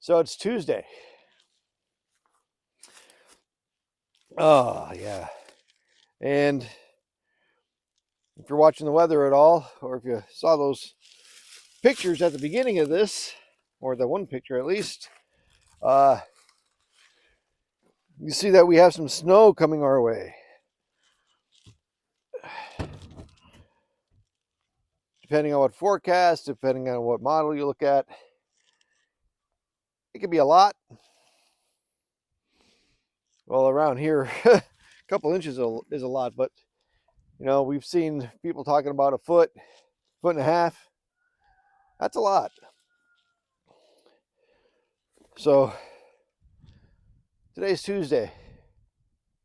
So it's Tuesday. Oh, yeah. And if you're watching the weather at all, or if you saw those pictures at the beginning of this, or the one picture at least, you see that we have some snow coming our way. Depending on what forecast, depending on what model you look at, it could be a lot. Well, around here, a couple inches is a lot, but you know, we've seen people talking about a foot and a half. That's a lot. So today's Tuesday.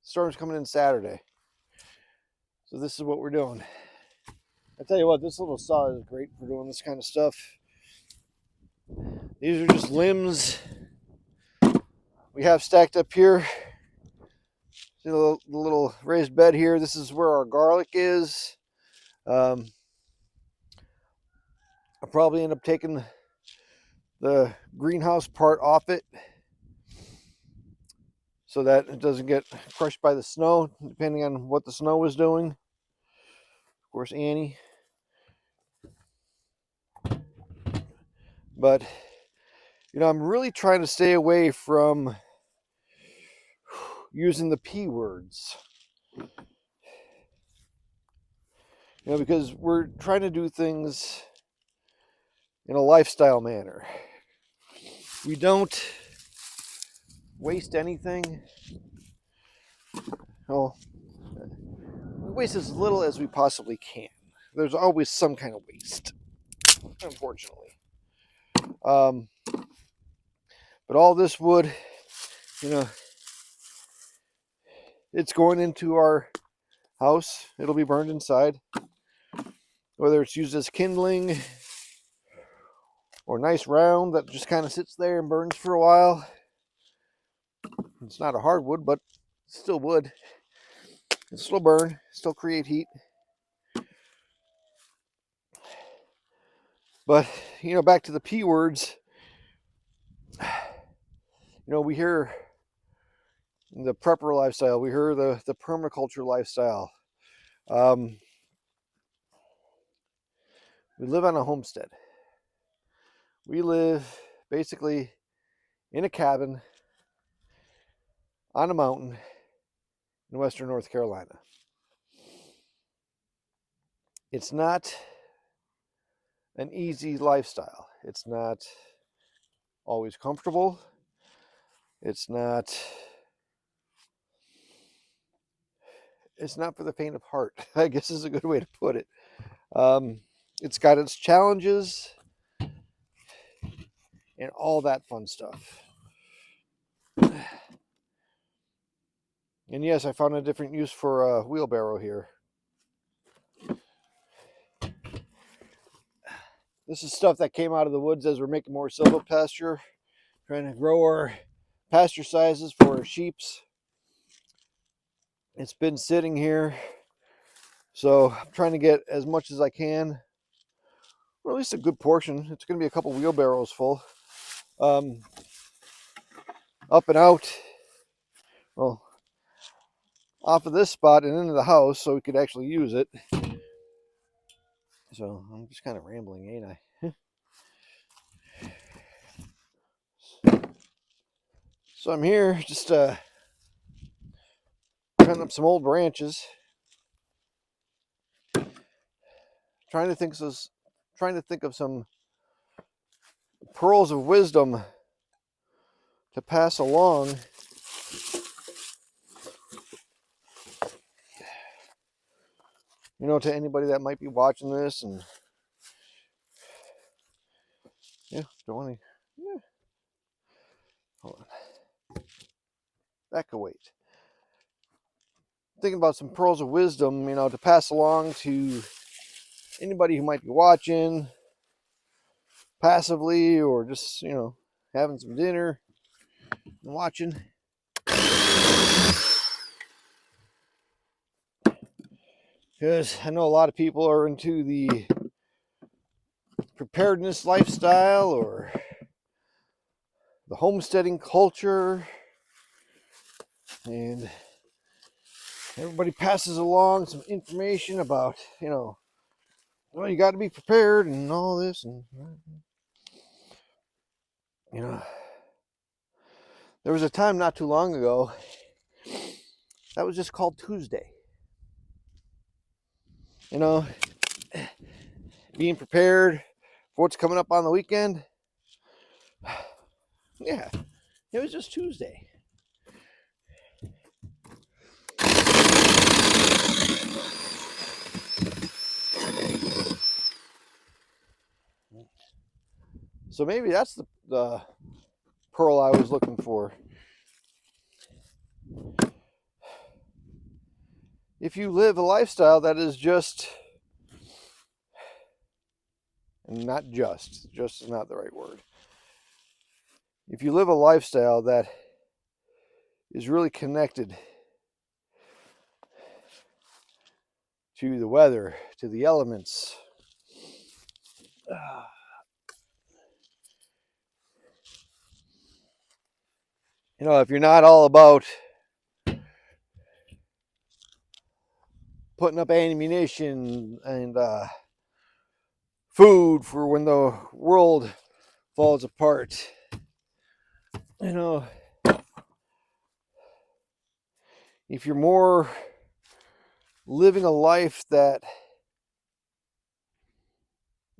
Storm's coming in Saturday. So this is what we're doing. I tell you what, this little saw is great for doing this kind of stuff. These are just limbs we have stacked up here. See the little raised bed here. This is where our garlic is. I'll probably end up taking the greenhouse part off it so that it doesn't get crushed by the snow, depending on what the snow is doing. Of course, Annie. But, you know, I'm really trying to stay away from using the P words. You know, because we're trying to do things in a lifestyle manner. We don't waste anything. Well, we waste as little as we possibly can. There's always some kind of waste, unfortunately. But all this wood, you know, it's going into our house. It'll be burned inside. Whether it's used as kindling or nice round that just kind of sits there and burns for a while. It's not a hardwood, but it's still wood. It'll still burn, still create heat. But, you know, back to the P words. You know, we hear the prepper lifestyle. We hear the permaculture lifestyle. We live on a homestead. We live basically in a cabin on a mountain in western North Carolina. It's not an easy lifestyle. It's not always comfortable. It's not for the faint of heart, I guess is a good way to put it. It's got its challenges and all that fun stuff. And yes, I found a different use for a wheelbarrow here. This is stuff that came out of the woods as we're making more silvopasture, trying to grow our pasture sizes for our sheeps. It's been sitting here, so I'm trying to get as much as I can, or at least a good portion. It's going to be a couple wheelbarrows full. Up and out, well, off of this spot and into the house so we could actually use it. So I'm just kind of rambling, ain't I? So I'm here just cutting up some old branches, trying to think of some pearls of wisdom to pass along. You know, to anybody that might be watching this, and yeah, don't want to. Yeah. Hold on. That could wait. Thinking about some pearls of wisdom, you know, to pass along to anybody who might be watching passively, or just, you know, having some dinner and watching. Because I know a lot of people are into the preparedness lifestyle or the homesteading culture, and everybody passes along some information about, well, you got to be prepared and all this, and there was a time not too long ago that was just called Tuesday. Being prepared for what's coming up on the weekend. Yeah, it was just Tuesday. So maybe that's the pearl I was looking for. If you live a lifestyle that is just is not the right word. If you live a lifestyle that is really connected to the weather, to the elements, if you're not all about putting up ammunition and food for when the world falls apart, if you're more living a life that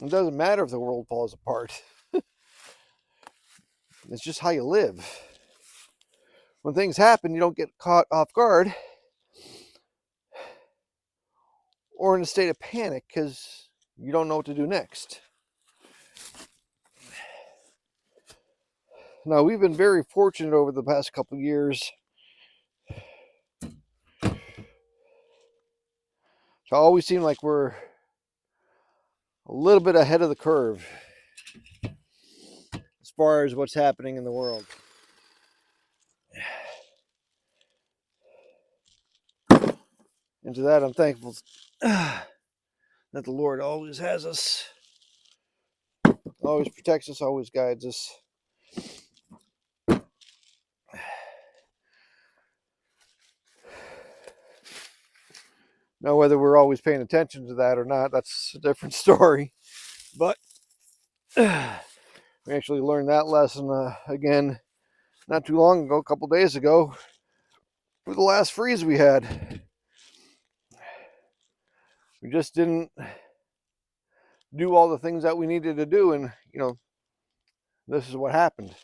it doesn't matter if the world falls apart, it's just how you live. When things happen, you don't get caught off guard or in a state of panic because you don't know what to do next. Now, we've been very fortunate over the past couple of years to always seem like we're a little bit ahead of the curve as far as what's happening in the world. And to that, I'm thankful that the Lord always has us, always protects us, always guides us. Now, whether we're always paying attention to that or not, that's a different story. But we actually learned that lesson again not too long ago, a couple days ago, with the last freeze we had. We just didn't do all the things that we needed to do, and this is what happened.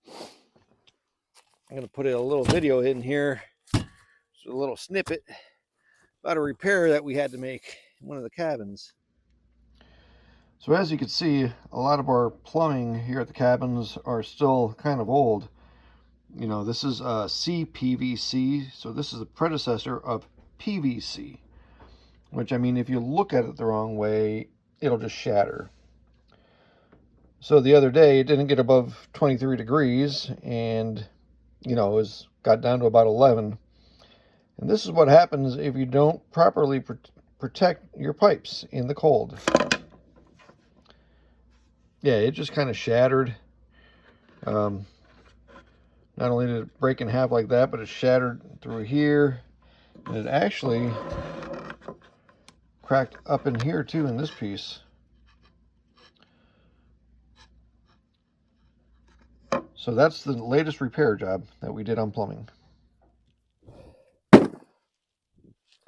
I'm going to put a little video in here, just a little snippet about a repair that we had to make in one of the cabins. So as you can see, a lot of our plumbing here at the cabins are still kind of old. This is CPVC, so this is the predecessor of PVC, which, if you look at it the wrong way, it'll just shatter. So the other day, it didn't get above 23 degrees, and, it got down to about 11. And this is what happens if you don't properly protect your pipes in the cold. Yeah, it just kind of shattered. Not only did it break in half like that, but it shattered through here. And it actually cracked up in here too, in this piece. So that's the latest repair job that we did on plumbing.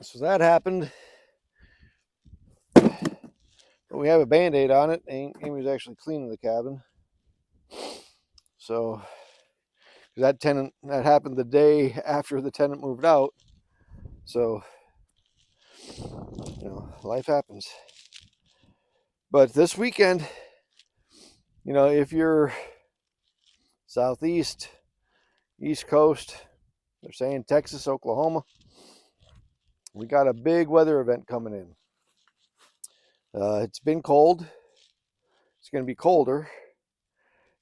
So that happened. But we have a Band-Aid on it. Amy's actually cleaning the cabin. So that happened the day after the tenant moved out. So life happens. But this weekend, if you're southeast, east coast, they're saying Texas, Oklahoma, we got a big weather event coming in. It's been cold. It's going to be colder,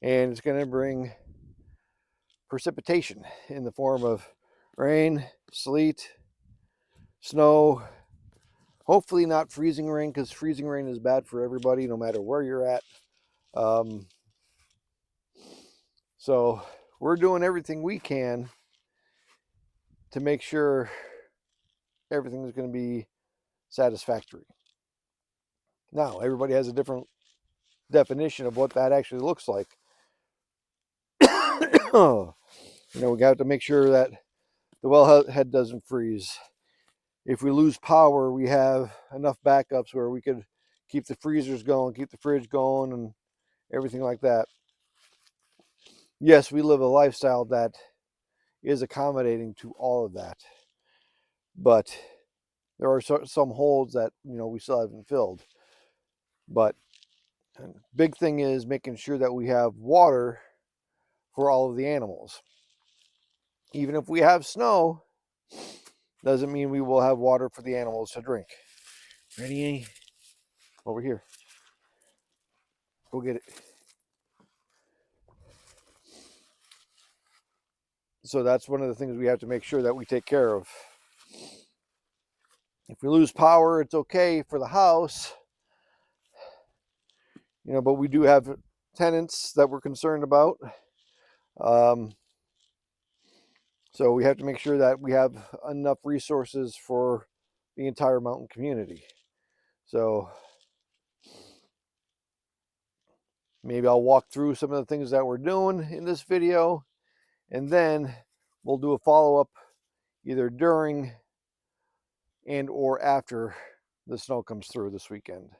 and it's going to bring precipitation in the form of rain, sleet, snow. Hopefully not freezing rain, because freezing rain is bad for everybody, no matter where you're at. So we're doing everything we can to make sure everything is going to be satisfactory. Now, everybody has a different definition of what that actually looks like. We got to make sure that the wellhead doesn't freeze. If we lose power, we have enough backups where we could keep the freezers going, keep the fridge going, and everything like that. Yes, we live a lifestyle that is accommodating to all of that, but there are some holes that we still haven't filled. But big thing is making sure that we have water for all of the animals. Even if we have snow, doesn't mean we will have water for the animals to drink. Ready? Over here. Go get it. So that's one of the things we have to make sure that we take care of. If we lose power, it's okay for the house, but we do have tenants that we're concerned about. So we have to make sure that we have enough resources for the entire mountain community. So maybe I'll walk through some of the things that we're doing in this video, and then we'll do a follow-up either during and or after the snow comes through this weekend.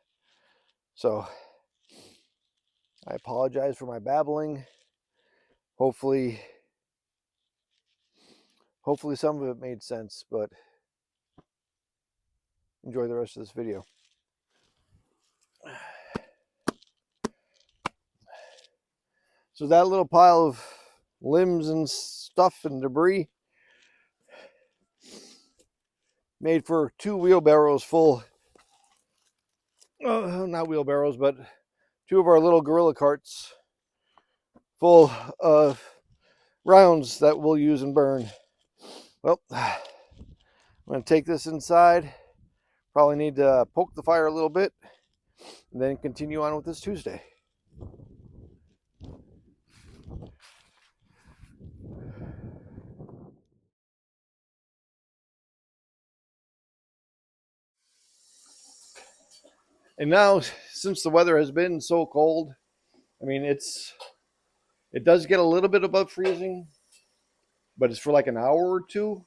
So I apologize for my babbling. Hopefully some of it made sense, but enjoy the rest of this video. So that little pile of limbs and stuff and debris made for 2 wheelbarrows full, not wheelbarrows, but 2 of our little gorilla carts full of rounds that we'll use and burn. Well, I'm going to take this inside. Probably need to poke the fire a little bit and then continue on with this Tuesday. And now, since the weather has been so cold, I mean, it does get a little bit above freezing, but it's for like an hour or two,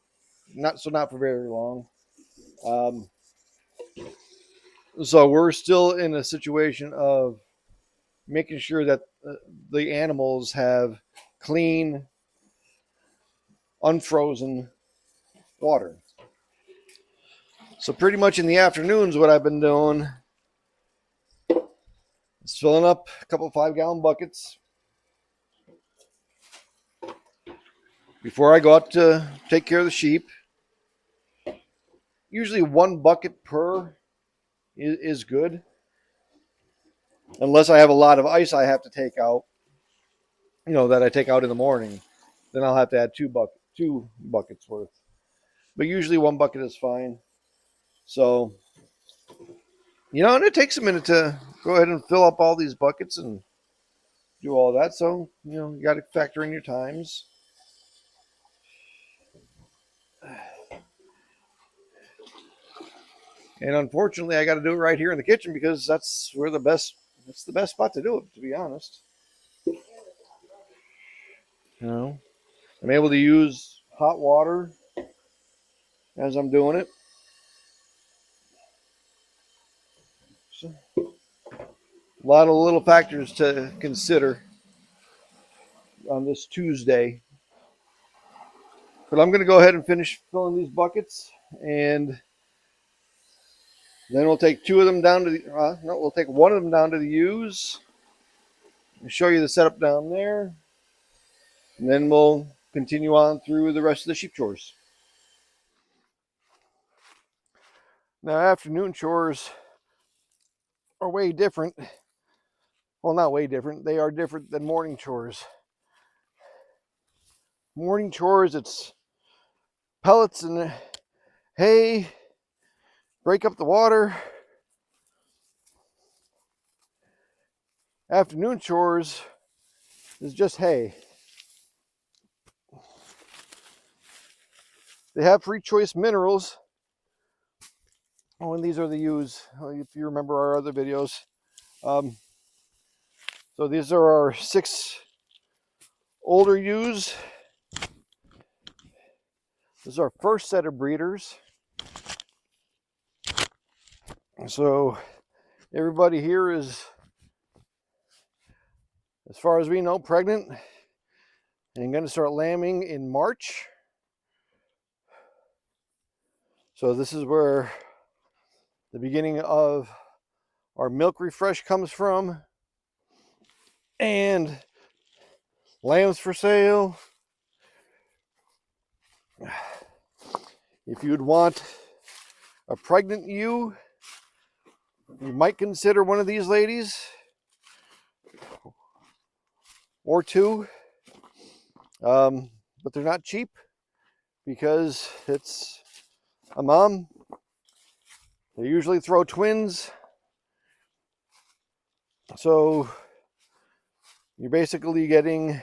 not for very long. So we're still in a situation of making sure that the animals have clean, unfrozen water. So pretty much in the afternoons, what I've been doing is filling up a couple of 5-gallon buckets before I go out to take care of the sheep. Usually 1 bucket per is good, unless I have a lot of ice I have to take out, that I take out in the morning. Then I'll have to add 2 buckets worth. But usually 1 bucket is fine. So, and it takes a minute to go ahead and fill up all these buckets and do all that. So, you got to factor in your times. And unfortunately, I got to do it right here in the kitchen because that's the best spot to do it, to be honest. I'm able to use hot water as I'm doing it. So, a lot of little factors to consider on this Tuesday. But I'm going to go ahead and finish filling these buckets, and then we'll take 2 of them down to the, we'll take 1 of them down to the ewes and show you the setup down there. And then we'll continue on through the rest of the sheep chores. Now, afternoon chores are way different. Well, not way different. They are different than morning chores. Morning chores, it's pellets and hay, break up the water. Afternoon chores is just hay. They have free choice minerals. Oh, and these are the ewes, if you remember our other videos. So these are our 6 older ewes. This is our first set of breeders. So everybody here is, as far as we know, pregnant and going to start lambing in March. So this is where the beginning of our milk refresh comes from. And lambs for sale. If you'd want a pregnant ewe, you might consider one of these ladies or 2. But they're not cheap because it's a mom. They usually throw twins. So you're basically getting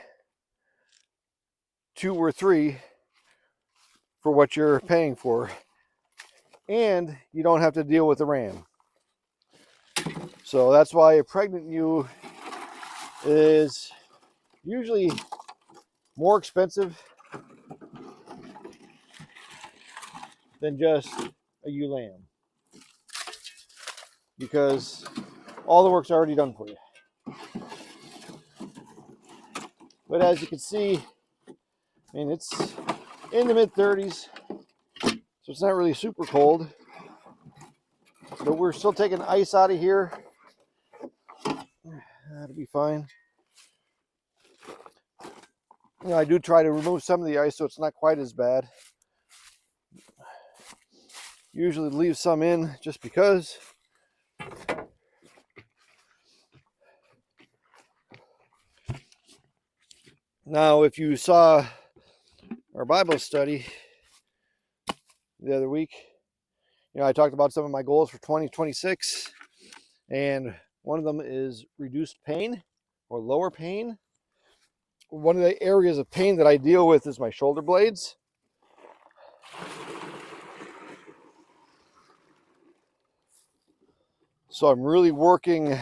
2 or 3 for what you're paying for. And you don't have to deal with the ram. So that's why a pregnant ewe is usually more expensive than just a ewe lamb, because all the work's already done for you. But as you can see, I mean, it's in the mid-30s, so it's not really super cold. But we're still taking ice out of here. That'll be fine. You know, I do try to remove some of the ice so it's not quite as bad. Usually leave some in just because. Now, if you saw our Bible study the other week, you know, I talked about some of my goals for 2026, and one of them is reduced pain or lower pain. One of the areas of pain that I deal with is my shoulder blades. So I'm really working,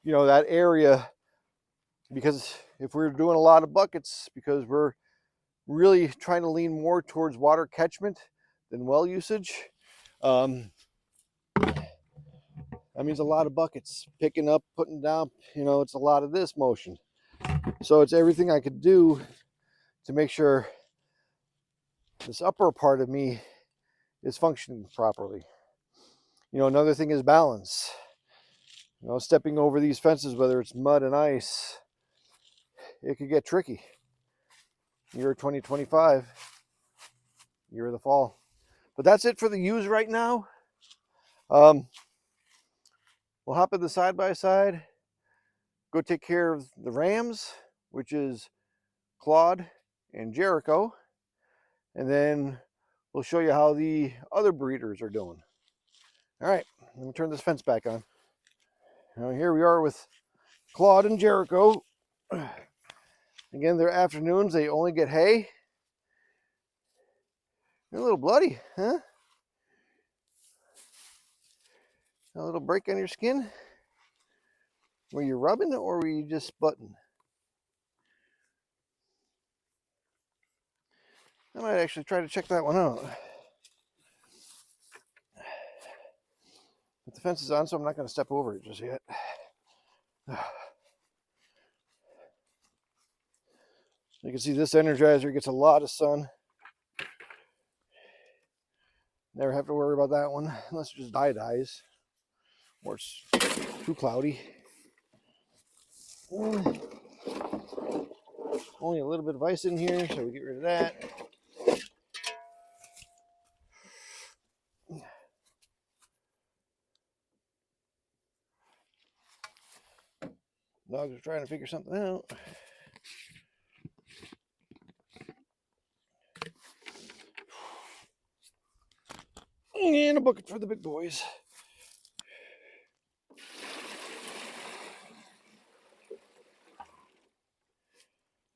you know, that area, because if we're doing a lot of buckets, because we're really trying to lean more towards water catchment than well usage, that means a lot of buckets, picking up, putting down, you know, it's a lot of this motion. So it's everything I could do to make sure this upper part of me is functioning properly. You know, another thing is balance. You know, stepping over these fences, whether it's mud and ice, it could get tricky. Year 2025, year of the fall. But that's it for the ewes right now. We'll hop in the side-by-side, go take care of the rams, which is Claude and Jericho, and then we'll show you how the other breeders are doing. All right, let me turn this fence back on. Now here we are with Claude and Jericho. Again, they're afternoons, they only get hay. You're a little bloody, huh? A little break on your skin? Were you rubbing or were you just butting? I might actually try to check that one out. But the fence is on, so I'm not going to step over it just yet. You can see this Energizer gets a lot of sun. Never have to worry about that one, unless it just dies, or it's too cloudy. Only a little bit of ice in here, so we get rid of that. Dogs are trying to figure something out. And a bucket for the big boys.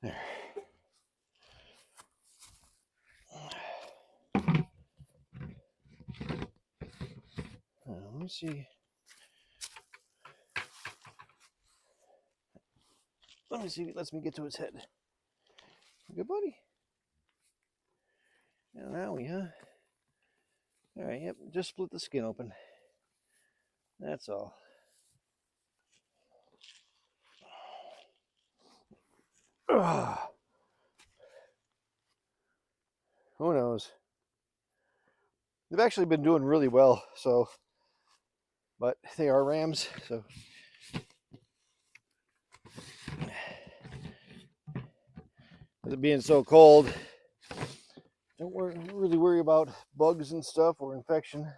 There. me see. Let me see if he lets me get to his head. Good buddy. Now we, huh? All right, yep, just split the skin open. That's all. Ugh. Who knows? They've actually been doing really well, so, but they are rams, so. With it being so cold, don't really worry about bugs and stuff or infection.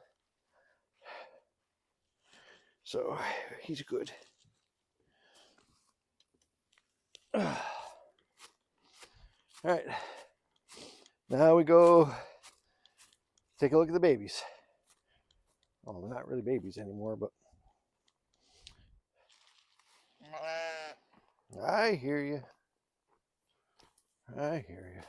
So he's good. All right, now we go take a look at the babies. Well, they're not really babies anymore, but I hear you. I hear you.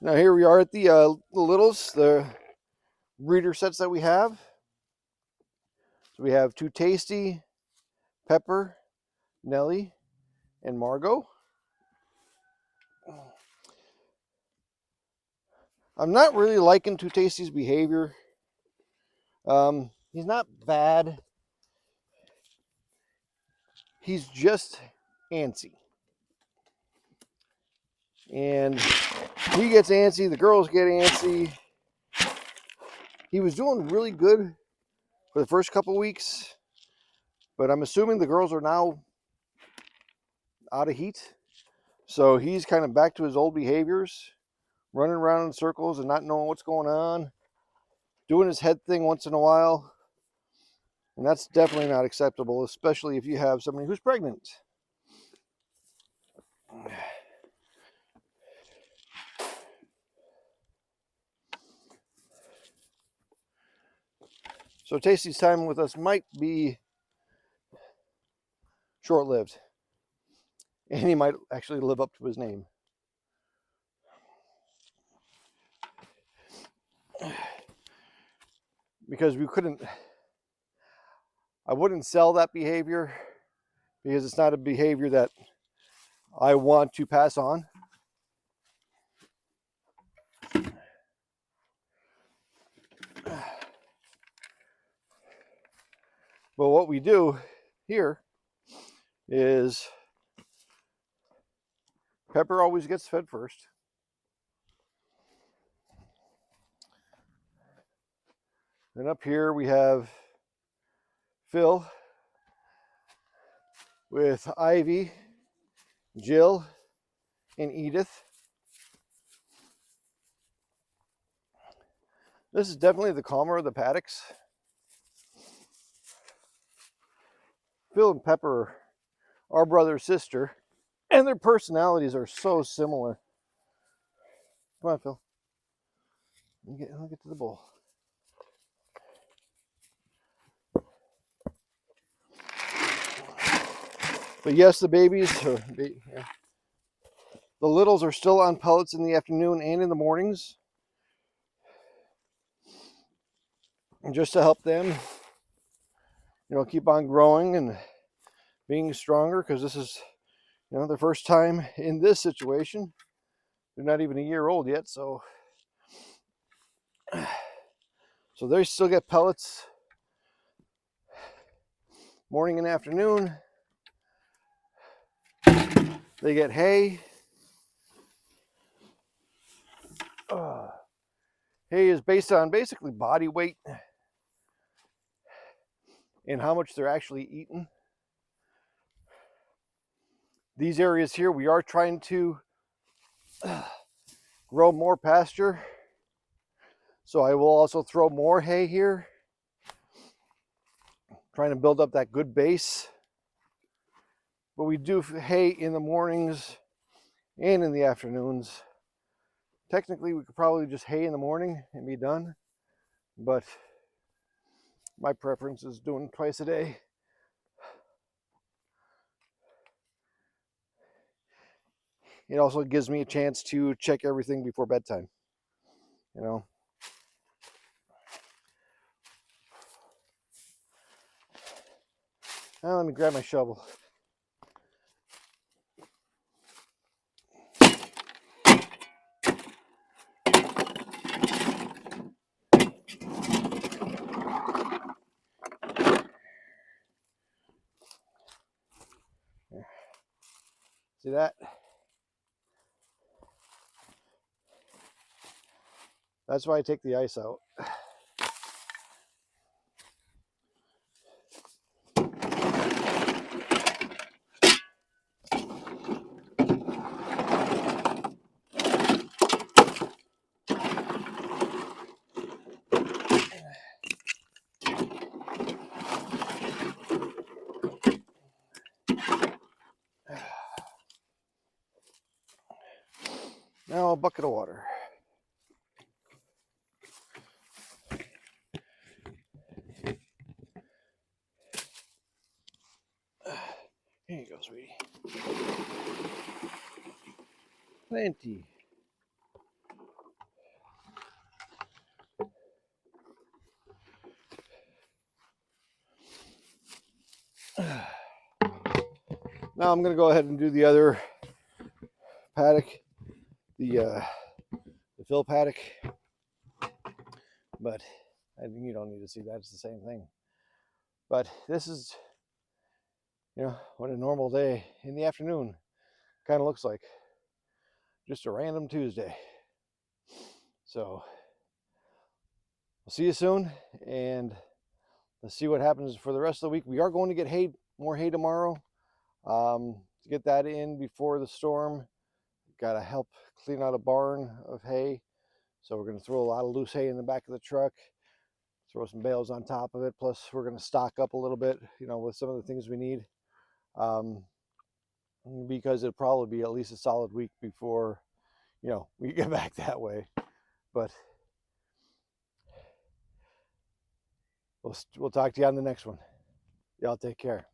Now here we are at the littles, the breeder sets that we have. So we have 2 Tasty, Pepper, Nellie, and Margot. I'm not really liking 2 Tasty's behavior. He's not bad. He's just antsy. And he gets antsy, the girls get antsy. He was doing really good for the first couple weeks, but I'm assuming the girls are now out of heat. So he's kind of back to his old behaviors, running around in circles and not knowing what's going on, doing his head thing once in a while. And that's definitely not acceptable, especially if you have somebody who's pregnant. So Tasty's time with us might be short-lived. And he might actually live up to his name. Because I wouldn't sell that behavior because it's not a behavior that I want to pass on. But what we do here is Pepper always gets fed first. Then up here we have Phil with Ivy, Jill, and Edith. This is definitely the calmer of the paddocks. Phil and Pepper are brother sister, and their personalities are so similar. Come on, Phil. I'll get to the bowl. But yes, the babies, the littles are still on pellets in the afternoon and in the mornings. And just to help them, keep on growing and being stronger, because this is, their first time in this situation. They're not even a year old yet, so they still get pellets morning and afternoon. They get hay. Hay is based on basically body weight and how much they're actually eating. These areas here, we are trying to grow more pasture. So I will also throw more hay here, trying to build up that good base. But we do hay in the mornings and in the afternoons. Technically, we could probably just hay in the morning and be done. But my preference is doing twice a day. It also gives me a chance to check everything before bedtime, you know. Now let me grab my shovel. See that? That's why I take the ice out. Now a bucket of water. Here you go, sweetie. Plenty. Now I'm going to go ahead and do the other paddock, the fill paddock. But you don't need to see that. It's the same thing. But this is, what a normal day in the afternoon kind of looks like. Just a random Tuesday. So we'll see you soon, and let's see what happens for the rest of the week. We are going to get more hay tomorrow. To get that in before the storm, got to help clean out a barn of hay. So we're going to throw a lot of loose hay in the back of the truck, throw some bales on top of it. Plus we're going to stock up a little bit, with some of the things we need. Because it'll probably be at least a solid week before, we get back that way. But we'll talk to you on the next one. Y'all take care.